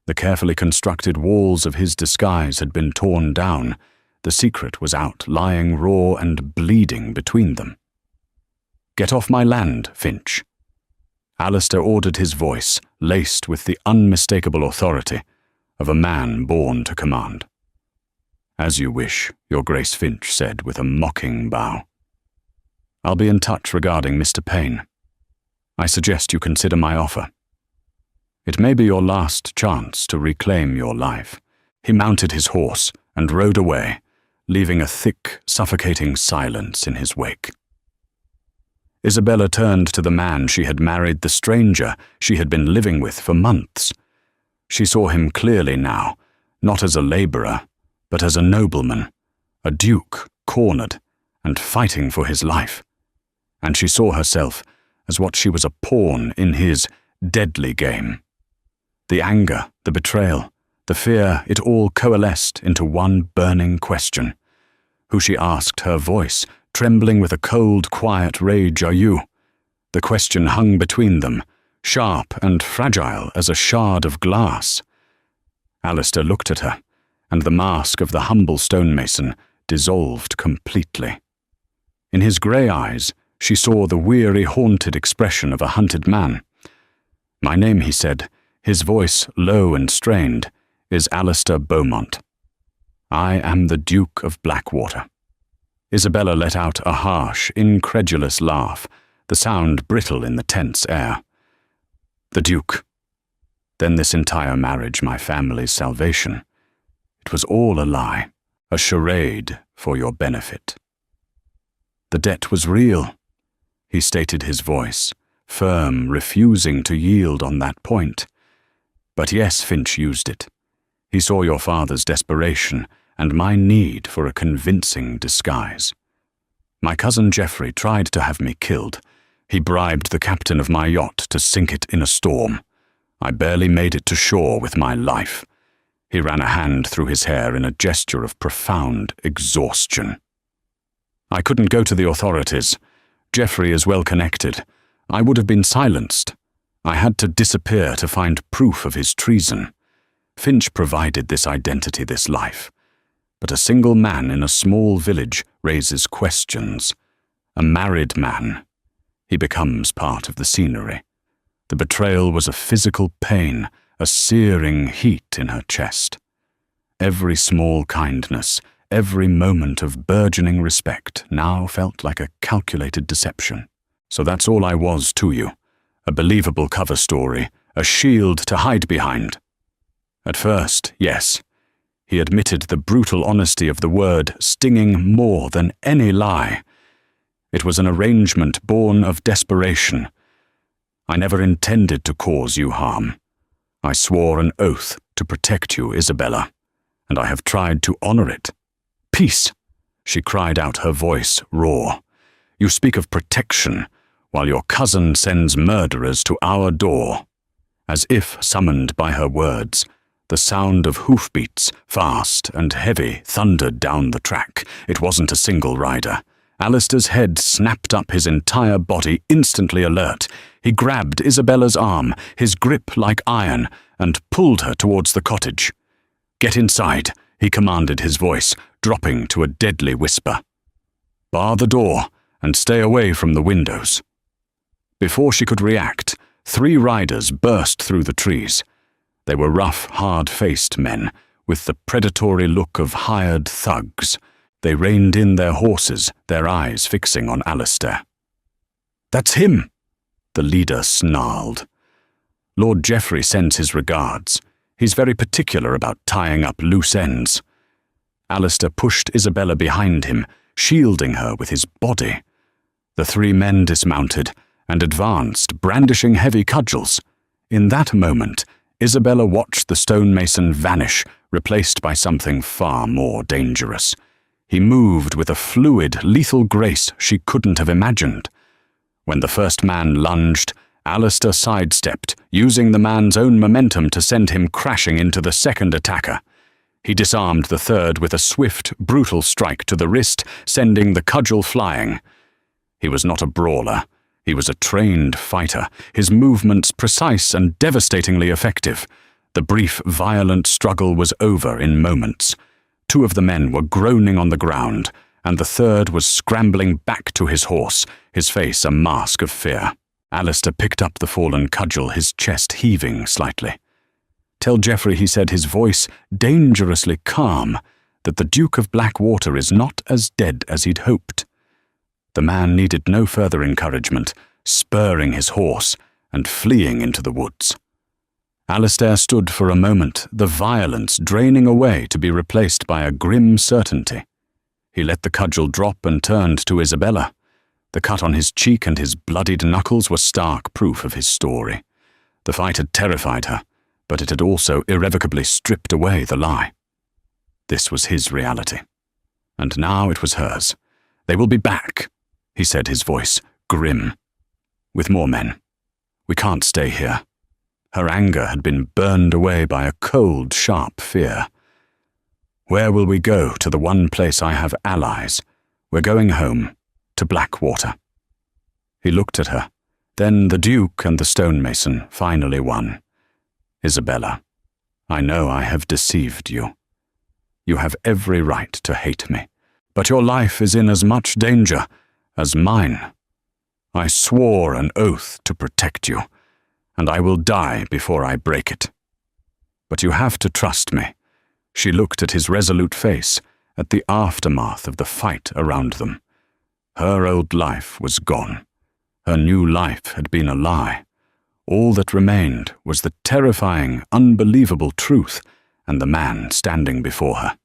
The carefully constructed walls of his disguise had been torn down. The secret was out, lying raw and bleeding between them. Get off my land, Finch." Alistair ordered, his voice laced with the unmistakable authority of a man born to command. "As you wish," Your Grace, Finch said with a mocking bow. "I'll be in touch regarding Mr. Payne. I suggest you consider my offer. It may be your last chance to reclaim your life." He mounted his horse and rode away, leaving a thick, suffocating silence in his wake. Isabella turned to the man she had married, the stranger she had been living with for months. She saw him clearly now, not as a labourer, but as a nobleman, a duke cornered and fighting for his life. And she saw herself as what she was, a pawn in his deadly game. The anger, the betrayal, the fear, it all coalesced into one burning question. Who, she asked, her voice trembling with a cold, quiet rage, are you? The question hung between them, sharp and fragile as a shard of glass. Alistair looked at her, and the mask of the humble stonemason dissolved completely. In his grey eyes, she saw the weary, haunted expression of a hunted man. "My name," he said, his voice low and strained, "is Alistair Beaumont. I am the Duke of Blackwater." Isabella let out a harsh, incredulous laugh, the sound brittle in the tense air. "The Duke. Then this entire marriage, my family's salvation. It was all a lie, a charade for your benefit." "The debt was real," he stated, his voice firm, refusing to yield on that point. "But yes, Finch used it. He saw your father's desperation and my need for a convincing disguise. My cousin Geoffrey tried to have me killed. He bribed the captain of my yacht to sink it in a storm. I barely made it to shore with my life." He ran a hand through his hair in a gesture of profound exhaustion. "I couldn't go to the authorities. Geoffrey is well connected. I would have been silenced. I had to disappear to find proof of his treason. Finch provided this identity, this life. But a single man in a small village raises questions. A married man. He becomes part of the scenery. The betrayal was a physical pain, a searing heat in her chest. Every small kindness, every moment of burgeoning respect now felt like a calculated deception. So that's all I was to you. A believable cover story, a shield to hide behind. At first, yes. He admitted the brutal honesty of the word, stinging more than any lie. It was an arrangement born of desperation. I never intended to cause you harm. I swore an oath to protect you, Isabella, and I have tried to honor it. Peace, she cried out, her voice raw. You speak of protection, while your cousin sends murderers to our door. As if summoned by her words, the sound of hoofbeats, fast and heavy, thundered down the track. It wasn't a single rider. Alistair's head snapped up, his entire body instantly alert. He grabbed Isabella's arm, his grip like iron, and pulled her towards the cottage. Get inside, he commanded, his voice dropping to a deadly whisper. Bar the door and stay away from the windows. Before she could react, 3 riders burst through the trees. They were rough, hard-faced men, with the predatory look of hired thugs. They reined in their horses, their eyes fixing on Alistair. That's him, the leader snarled. Lord Geoffrey sends his regards. He's very particular about tying up loose ends. Alistair pushed Isabella behind him, shielding her with his body. The 3 men dismounted and advanced, brandishing heavy cudgels. In that moment, Isabella watched the stonemason vanish, replaced by something far more dangerous. He moved with a fluid, lethal grace she couldn't have imagined. When the first man lunged, Alistair sidestepped, using the man's own momentum to send him crashing into the second attacker. He disarmed the third with a swift, brutal strike to the wrist, sending the cudgel flying. He was not a brawler. He was a trained fighter, his movements precise and devastatingly effective. The brief, violent struggle was over in moments. 2 of the men were groaning on the ground, and the third was scrambling back to his horse, his face a mask of fear. Alistair picked up the fallen cudgel, his chest heaving slightly. "Tell Geoffrey," he said, his voice dangerously calm, "that the Duke of Blackwater is not as dead as he'd hoped." The man needed no further encouragement, spurring his horse and fleeing into the woods. Alistair stood for a moment, the violence draining away to be replaced by a grim certainty. He let the cudgel drop and turned to Isabella. The cut on his cheek and his bloodied knuckles were stark proof of his story. The fight had terrified her, but it had also irrevocably stripped away the lie. This was his reality, and now it was hers. "They will be back," he said, his voice grim. "With more men. We can't stay here." Her anger had been burned away by a cold, sharp fear. "Where will we go? To the one place I have allies. We're going home, to Blackwater." He looked at her. Then the Duke and the stonemason finally won. "Isabella, I know I have deceived you. You have every right to hate me, but your life is in as much danger as mine. I swore an oath to protect you, and I will die before I break it. But you have to trust me." She looked at his resolute face, at the aftermath of the fight around them. Her old life was gone. Her new life had been a lie. All that remained was the terrifying, unbelievable truth and the man standing before her.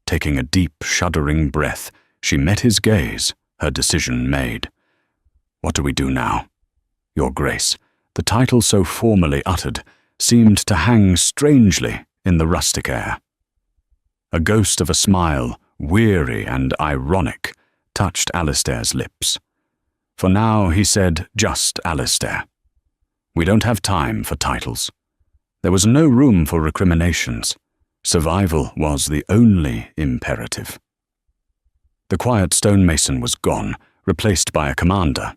Taking a deep, shuddering breath, she met his gaze, her decision made. "What do we do now?" "Your Grace," the title so formally uttered, seemed to hang strangely in the rustic air. A ghost of a smile, weary and ironic, touched Alistair's lips. For now he said just Alistair. "We don't have time for titles." There was no room for recriminations. Survival was the only imperative. The quiet stonemason was gone, replaced by a commander.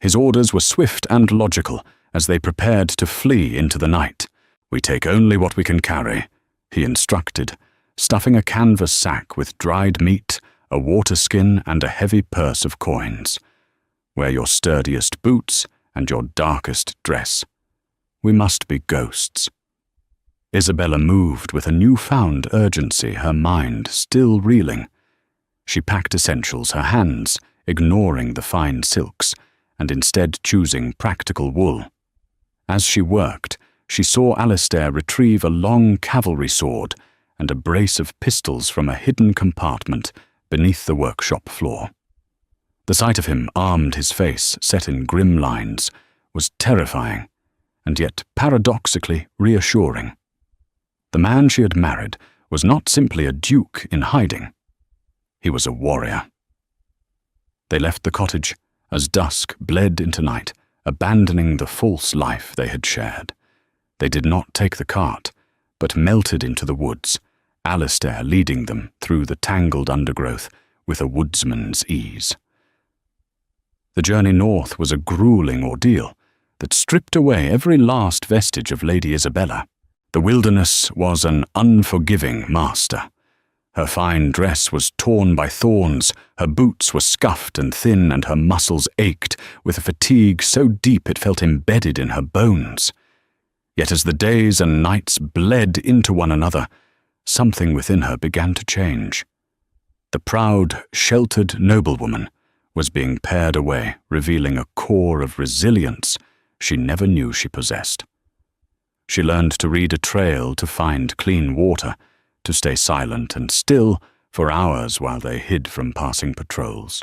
His orders were swift and logical as they prepared to flee into the night. "We take only what we can carry," he instructed, stuffing a canvas sack with dried meat, a water skin, and a heavy purse of coins. "Wear your sturdiest boots and your darkest dress. We must be ghosts." Isabella moved with a newfound urgency, her mind still reeling. She packed essentials, her hands ignoring the fine silks, and instead choosing practical wool. As she worked, she saw Alistair retrieve a long cavalry sword and a brace of pistols from a hidden compartment beneath the workshop floor. The sight of him, armed, his face set in grim lines, was terrifying, and yet paradoxically reassuring. The man she had married was not simply a duke in hiding. He was a warrior. They left the cottage as dusk bled into night, abandoning the false life they had shared. They did not take the cart, but melted into the woods, Alistair leading them through the tangled undergrowth with a woodsman's ease. The journey north was a grueling ordeal that stripped away every last vestige of Lady Isabella. The wilderness was an unforgiving master. Her fine dress was torn by thorns, her boots were scuffed and thin, and her muscles ached with a fatigue so deep it felt embedded in her bones. Yet as the days and nights bled into one another, something within her began to change. The proud, sheltered noblewoman was being pared away, revealing a core of resilience she never knew she possessed. She learned to read a trail to find clean water, to stay silent and still for hours while they hid from passing patrols.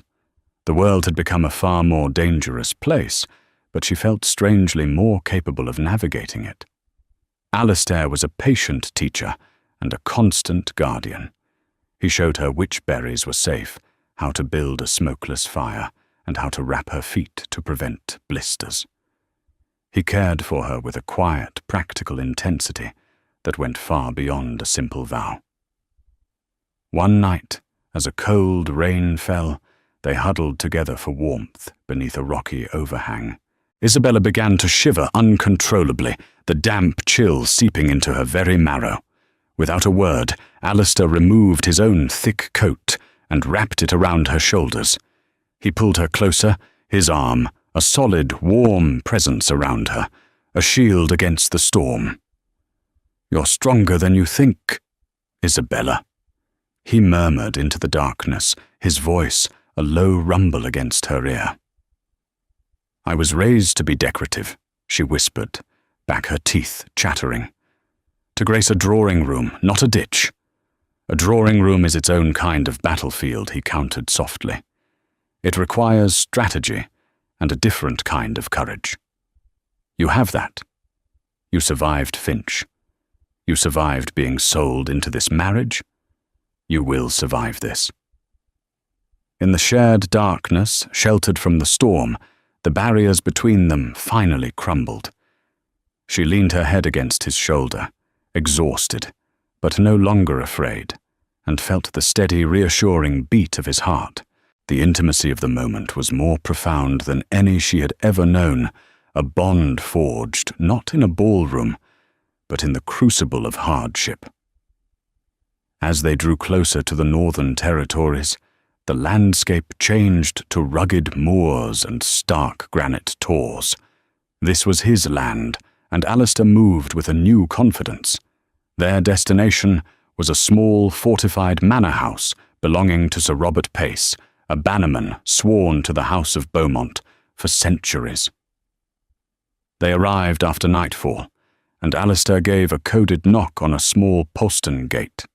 The world had become a far more dangerous place, but she felt strangely more capable of navigating it. Alistair was a patient teacher and a constant guardian. He showed her which berries were safe, how to build a smokeless fire, and how to wrap her feet to prevent blisters. He cared for her with a quiet, practical intensity that went far beyond a simple vow. One night, as a cold rain fell, they huddled together for warmth beneath a rocky overhang. Isabella began to shiver uncontrollably, the damp chill seeping into her very marrow. Without a word, Alistair removed his own thick coat and wrapped it around her shoulders. He pulled her closer, his arm, a solid, warm presence around her, a shield against the storm. "You're stronger than you think, Isabella," he murmured into the darkness, his voice a low rumble against her ear. "I was raised to be decorative," she whispered, back her teeth chattering. "To grace a drawing room, not a ditch." "A drawing room is its own kind of battlefield," he countered softly. "It requires strategy and a different kind of courage. You have that. You survived Finch. You survived being sold into this marriage. You will survive this." In the shared darkness, sheltered from the storm, the barriers between them finally crumbled. She leaned her head against his shoulder, exhausted, but no longer afraid, and felt the steady, reassuring beat of his heart. The intimacy of the moment was more profound than any she had ever known, a bond forged not in a ballroom, but in the crucible of hardship. As they drew closer to the northern territories, the landscape changed to rugged moors and stark granite tors. This was his land, and Alistair moved with a new confidence. Their destination was a small, fortified manor house belonging to Sir Robert Pace, a bannerman sworn to the House of Beaumont for centuries. They arrived after nightfall, and Alistair gave a coded knock on a small postern gate.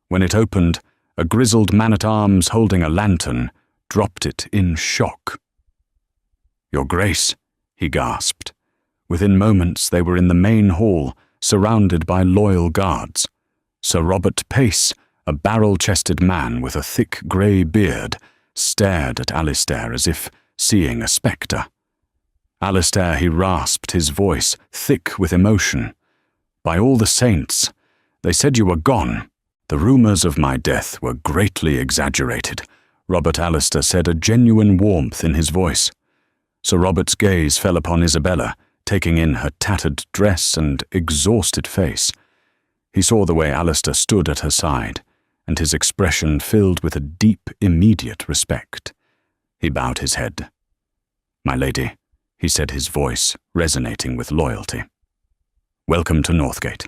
When it opened, a grizzled man-at-arms holding a lantern dropped it in shock. "Your Grace," he gasped. Within moments they were in the main hall, surrounded by loyal guards. Sir Robert Pace, a barrel-chested man with a thick grey beard, stared at Alistair as if seeing a spectre. "Alistair," he rasped, his voice thick with emotion. "By all the saints, they said you were gone." "The rumours of my death were greatly exaggerated," Robert Alistair said, a genuine warmth in his voice. Sir Robert's gaze fell upon Isabella, taking in her tattered dress and exhausted face. He saw the way Alistair stood at her side, and his expression filled with a deep, immediate respect. He bowed his head. "My lady," he said, his voice resonating with loyalty. "Welcome to Northgate."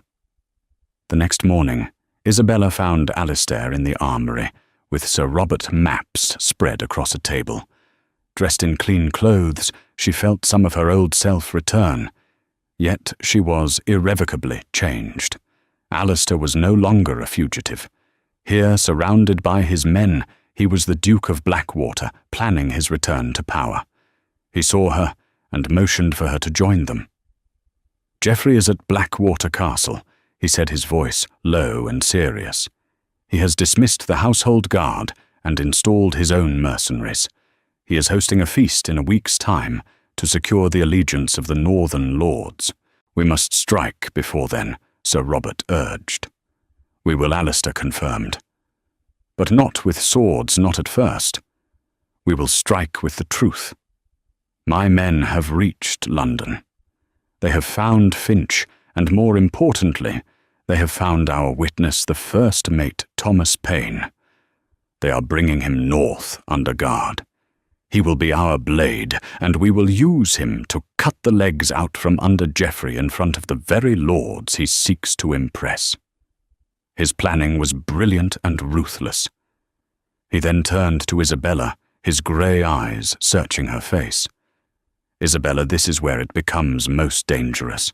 The next morning, Isabella found Alistair in the armoury, with Sir Robert maps spread across a table. Dressed in clean clothes, she felt some of her old self return. Yet she was irrevocably changed. Alistair was no longer a fugitive. Here, surrounded by his men, he was the Duke of Blackwater, planning his return to power. He saw her and motioned for her to join them. "Geoffrey is at Blackwater Castle," he said, his voice low and serious. "He has dismissed the household guard and installed his own mercenaries. He is hosting a feast in a week's time to secure the allegiance of the northern lords. We must strike before then," Sir Robert urged. "We will," Alistair confirmed. "But not with swords, not at first. We will strike with the truth. My men have reached London. They have found Finch, and more importantly, they have found our witness, the first mate, Thomas Paine. They are bringing him north under guard. He will be our blade, and we will use him to cut the legs out from under Geoffrey in front of the very lords he seeks to impress." His planning was brilliant and ruthless. He then turned to Isabella, his grey eyes searching her face. "Isabella, this is where it becomes most dangerous.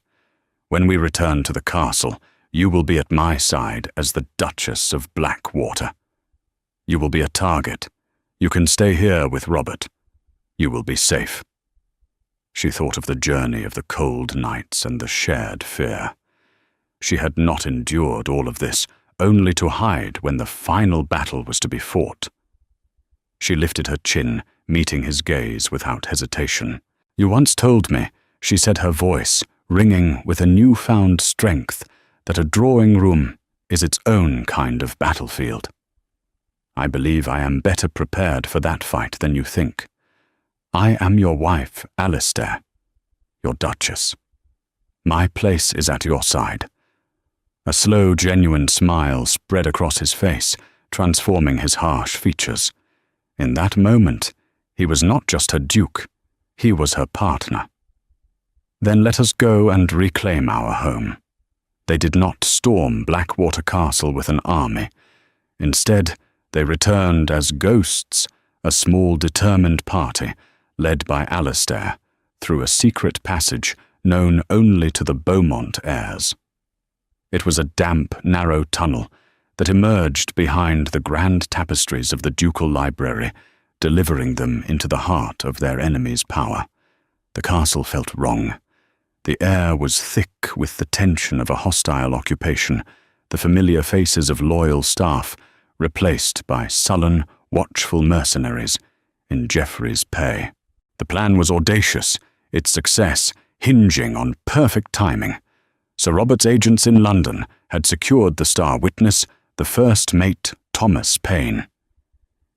When we return to the castle, you will be at my side as the Duchess of Blackwater. You will be a target. You can stay here with Robert. You will be safe." She thought of the journey of the cold nights and the shared fear. She had not endured all of this, only to hide when the final battle was to be fought. She lifted her chin, meeting his gaze without hesitation. "You once told me," she said, her voice ringing with a newfound strength, "that a drawing room is its own kind of battlefield. I believe I am better prepared for that fight than you think. I am your wife, Alistair, your Duchess. My place is at your side." A slow, genuine smile spread across his face, transforming his harsh features. In that moment, he was not just her duke, he was her partner. Then let us go and reclaim our home. They did not storm Blackwater Castle with an army. Instead, they returned as ghosts, a small determined party, led by Alistair, through a secret passage known only to the Beaumont heirs. It was a damp, narrow tunnel that emerged behind the grand tapestries of the ducal library, delivering them into the heart of their enemy's power. The castle felt wrong. The air was thick with the tension of a hostile occupation, the familiar faces of loyal staff replaced by sullen, watchful mercenaries in Geoffrey's pay. The plan was audacious, its success hinging on perfect timing. Sir Robert's agents in London had secured the star witness, the first mate Thomas Paine.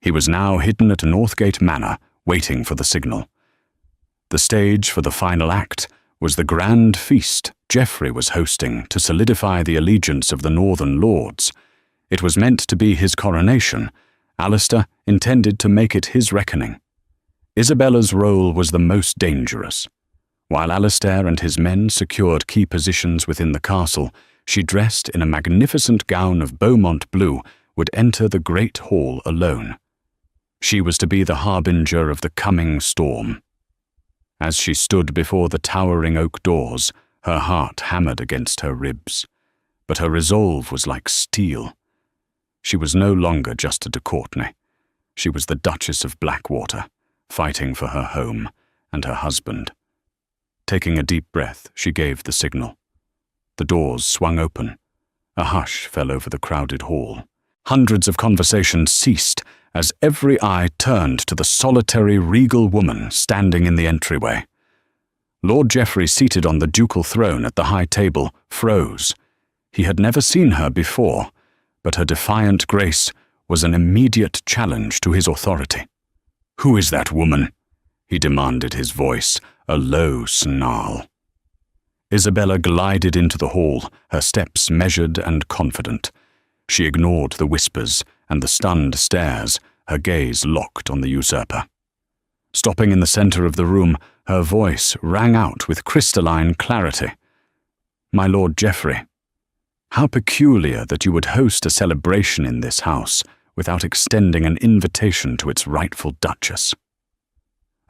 He was now hidden at Northgate Manor, waiting for the signal. The stage for the final act was the grand feast Geoffrey was hosting to solidify the allegiance of the Northern Lords. It was meant to be his coronation. Alistair intended to make it his reckoning. Isabella's role was the most dangerous. While Alistair and his men secured key positions within the castle, she, dressed in a magnificent gown of Beaumont blue, would enter the great hall alone. She was to be the harbinger of the coming storm. As she stood before the towering oak doors, her heart hammered against her ribs, but her resolve was like steel. She was no longer just a de Courtenay. She was the Duchess of Blackwater, fighting for her home and her husband. Taking a deep breath, she gave the signal. The doors swung open. A hush fell over the crowded hall. Hundreds of conversations ceased as every eye turned to the solitary, regal woman standing in the entryway. Lord Geoffrey, seated on the ducal throne at the high table, froze. He had never seen her before, but her defiant grace was an immediate challenge to his authority. "Who is that woman?" he demanded, his voice a low snarl. Isabella glided into the hall, her steps measured and confident. She ignored the whispers and the stunned stares, her gaze locked on the usurper. Stopping in the center of the room, her voice rang out with crystalline clarity. "My Lord Geoffrey, how peculiar that you would host a celebration in this house without extending an invitation to its rightful duchess."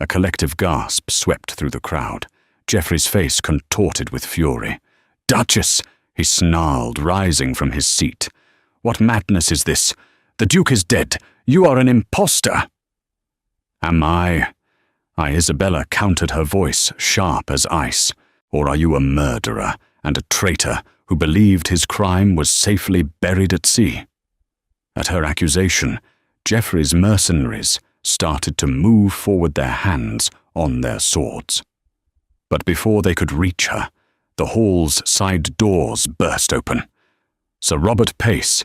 A collective gasp swept through the crowd. Geoffrey's face contorted with fury. "Duchess!" he snarled, rising from his seat. "What madness is this? The Duke is dead. You are an impostor." "Am I?" Isabella countered, her voice sharp as ice. "Or are you a murderer and a traitor who believed his crime was safely buried at sea?" At her accusation, Geoffrey's mercenaries started to move forward, their hands on their swords. But before they could reach her, the hall's side doors burst open. Sir Robert Pace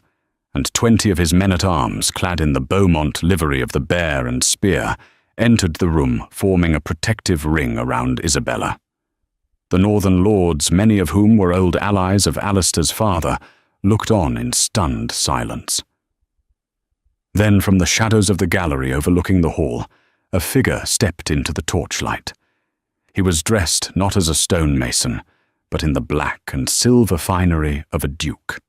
and 20 of his men-at-arms, clad in the Beaumont livery of the bear and spear, entered the room, forming a protective ring around Isabella. The Northern Lords, many of whom were old allies of Alistair's father, looked on in stunned silence. Then, from the shadows of the gallery overlooking the hall, a figure stepped into the torchlight. He was dressed not as a stonemason, but in the black and silver finery of a duke.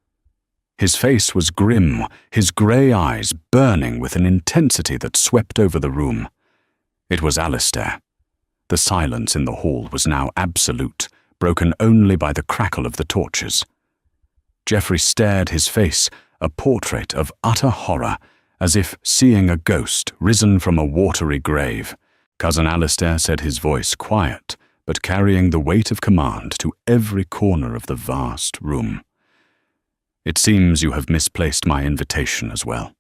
His face was grim, his grey eyes burning with an intensity that swept over the room. It was Alistair. The silence in the hall was now absolute, broken only by the crackle of the torches. Geoffrey stared, his face a portrait of utter horror, as if seeing a ghost risen from a watery grave. Cousin Alistair said, his voice quiet, but carrying the weight of command to every corner of the vast room. "It seems you have misplaced my invitation as well."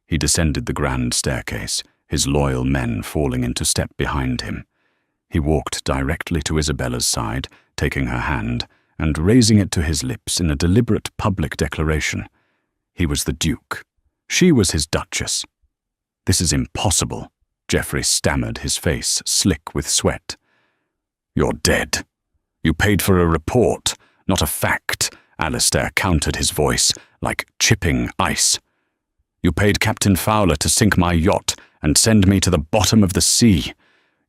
He descended the grand staircase, his loyal men falling into step behind him. He walked directly to Isabella's side, taking her hand, and raising it to his lips in a deliberate public declaration. He was the Duke. She was his Duchess. "This is impossible," Geoffrey stammered, his face slick with sweat. "You're dead. You paid for a report, not a fact," Alistair countered, his voice like chipping ice. You paid Captain Fowler to sink my yacht and send me to the bottom of the sea.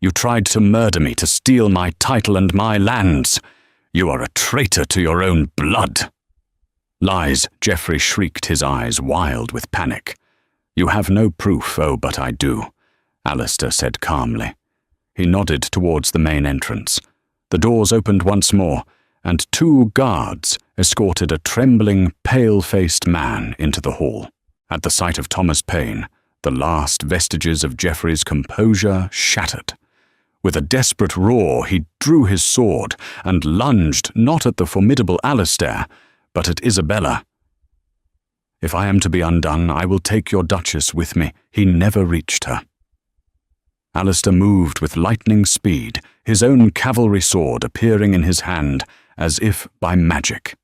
You tried to murder me to steal my title and my lands. You are a traitor to your own blood." "Lies," Geoffrey shrieked, his eyes wild with panic. "You have no proof." "Oh, but I do," Alistair said calmly. He nodded towards the main entrance. The doors opened once more, and 2 guards escorted a trembling, pale-faced man into the hall. At the sight of Thomas Paine, the last vestiges of Geoffrey's composure shattered. With a desperate roar, he drew his sword and lunged not at the formidable Alistair, but at Isabella. "If I am to be undone, I will take your Duchess with me." He never reached her. Alistair moved with lightning speed, his own cavalry sword appearing in his hand as if by magic.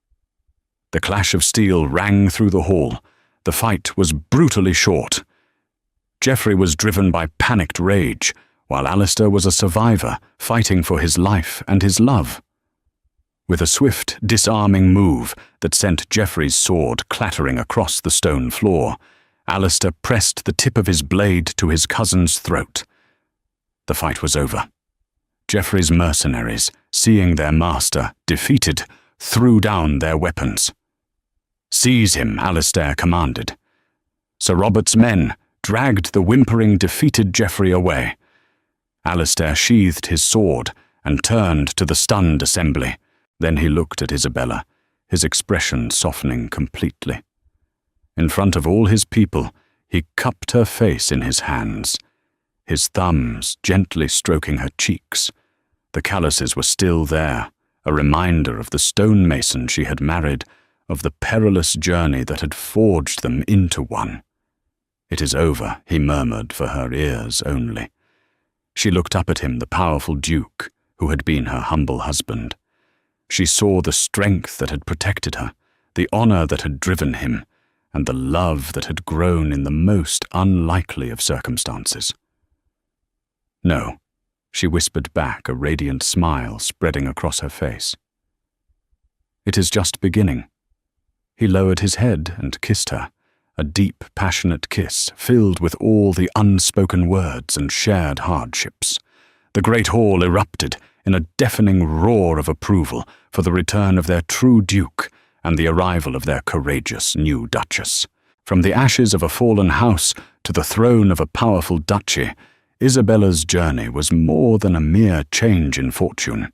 The clash of steel rang through the hall. The fight was brutally short. Geoffrey was driven by panicked rage, while Alistair was a survivor, fighting for his life and his love. With a swift, disarming move that sent Geoffrey's sword clattering across the stone floor, Alistair pressed the tip of his blade to his cousin's throat. The fight was over. Geoffrey's mercenaries, seeing their master defeated, threw down their weapons. "Seize him," Alistair commanded. Sir Robert's men dragged the whimpering, defeated Geoffrey away. Alistair sheathed his sword and turned to the stunned assembly. Then he looked at Isabella, his expression softening completely. In front of all his people, he cupped her face in his hands, his thumbs gently stroking her cheeks. The calluses were still there, a reminder of the stonemason she had married, of the perilous journey that had forged them into one. "It is over," he murmured for her ears only. She looked up at him, the powerful duke, who had been her humble husband. She saw the strength that had protected her, the honor that had driven him, and the love that had grown in the most unlikely of circumstances. "No," she whispered back, a radiant smile spreading across her face. "It is just beginning." He lowered his head and kissed her, a deep, passionate kiss filled with all the unspoken words and shared hardships. The great hall erupted in a deafening roar of approval for the return of their true duke and the arrival of their courageous new duchess. From the ashes of a fallen house to the throne of a powerful duchy, Isabella's journey was more than a mere change in fortune.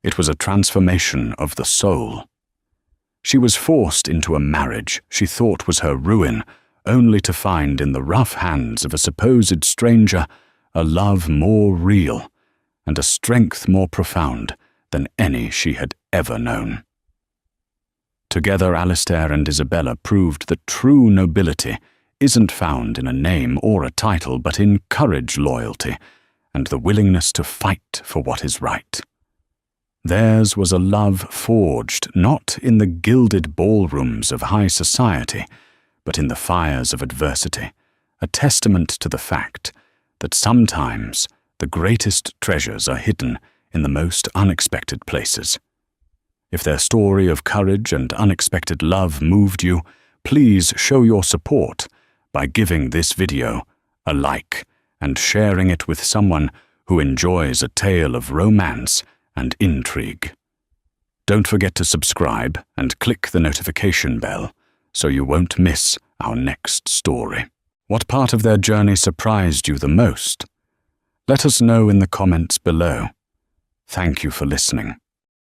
It was a transformation of the soul. She was forced into a marriage she thought was her ruin, only to find in the rough hands of a supposed stranger a love more real and a strength more profound than any she had ever known. Together, Alistair and Isabella proved that true nobility isn't found in a name or a title, but in courage, loyalty, and the willingness to fight for what is right. Theirs was a love forged not in the gilded ballrooms of high society, but in the fires of adversity, a testament to the fact that sometimes the greatest treasures are hidden in the most unexpected places. If their story of courage and unexpected love moved you, please show your support by giving this video a like and sharing it with someone who enjoys a tale of romance and intrigue. Don't forget to subscribe and click the notification bell so you won't miss our next story. What part of their journey surprised you the most? Let us know in the comments below. Thank you for listening.